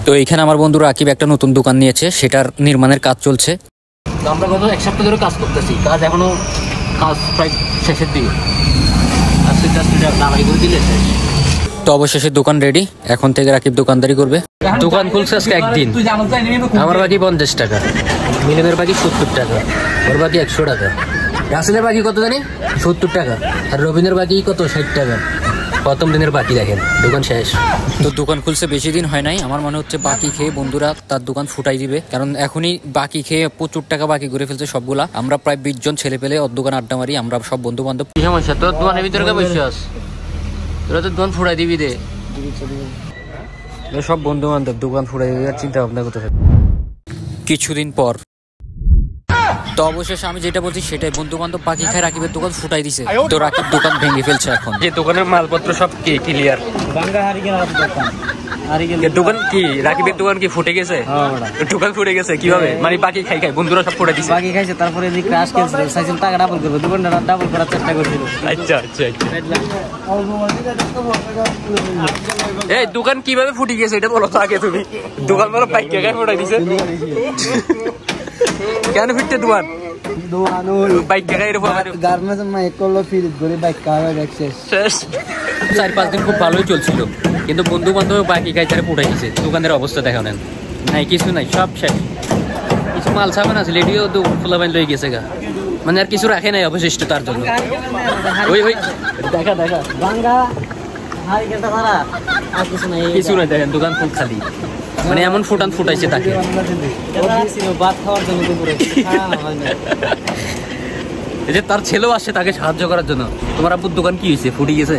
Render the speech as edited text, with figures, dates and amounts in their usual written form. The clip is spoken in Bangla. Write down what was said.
তো এখানে আমার বন্ধু রাকিব একটা নতুন দোকান নিয়েছে, সেটার নির্মাণের কাজ চলছে। তো আমরা গত এক সপ্তাহ ধরে কাজ করতেছি, কাজ এখনো কাজ প্রায় শেষের দিকে। আজকে জাস্ট এটা ঢালাই করে দিলে শেষ। তো অবশেষে দোকান রেডি, এখন থেকে রাকিব দোকানদারি করবে। দোকান খুলছে আজকে একদিন। আমার বাকি 50 টাকা, মিলনের বাকি 70 টাকা, ওর বাকি 100 টাকা, রাসেলের বাকি কত জানি 70 টাকা, আর রবিনের বাকি কত 60 টাকা। প্রথম দিনের বাকি দেখেন, দোকান শেষ। তো দোকান খুলছে বেশি দিন হয় নাই, আমার মনে হচ্ছে বাকি খেয়ে বন্ধুরা তার দোকান ফুটাই দিবে, কারণ এখনই বাকি খেয়ে প্রচুর টাকা বাকি করে ফেলছে সবগুলা। আমরা প্রায় 20 জন ছেলে পেলে ওর দোকান আড্ডা মারি, আমরা সব বন্ধু বান্ধব। কি সমস্যা তোর দোকানের ভিতরে বসে আস, তোরা তো দোকান ফুটাই দিবি দে। সব বন্ধু বান্ধব দোকান ফুটাই দেওয়ার চিন্তা ভাবনা করতে থাকে। কিছুদিন পর তো অবশেষে আমি যেটা বলছি সেটাই, বন্ধু বান্ধব বাকি খায় রাকিবের দোকান ফুটাই দিছে। তো রাকিব দোকান ভেঙে ফেলছে এখন। যে দোকানের মালপত্র সব কি ক্লিয়ার? দোকান কি রাকিবের দোকান কি ফুটে গেছে? দোকান ফুটে গেছে কিভাবে? মানে বাকি খাই বন্ধুরা সব ফুটে দিছে। বাকি খাইছে, তারপরে যে ক্রাশ ক্যান্সেল সাইকেল টাকা ডাবল করবে, দোকানটা ডাবল করার চেষ্টা করছিল। আচ্ছা। এই দোকান কিভাবে ফুটে গেছে এটা বলো তো আগে তুমি। দোকান বলো বাইক কে ফুটাই দিছে? কেন ফিরতে দোকান? বাইক কে এরকম গার্মেন্টস মাইক করলো ফিল করে বাইক কারে দেখছে শেষ। 4-5 দিন খুব ভালোই চলছিল, কিন্তু বন্ধু বান্ধব বাকি খাই তারা ফুটাই দিছে। দোকানের অবস্থা দেখা নেন, নাই কিছু নাই, সব শেষ। কিছু মাল সামান আছে লেডিও তো খোলা বাইন লই গেছে গা, মানে আর কিছু রাখে নাই অবশিষ্ট তার জন্য। ওই দেখা ভাঙ্গা হারি কেটা ধরা আর কিছু নাই, কিছু নাই, দেখেন দোকান ফুল খালি। মানে এমন ফুটাইছে তাকে ভাত খাওয়ার জন্য দুপুরে এই যে তার ছেলেও আসছে তাকে সাহায্য করার জন্য। তোমার আব্বুর দোকান কি হয়েছে, ফুটে গেছে?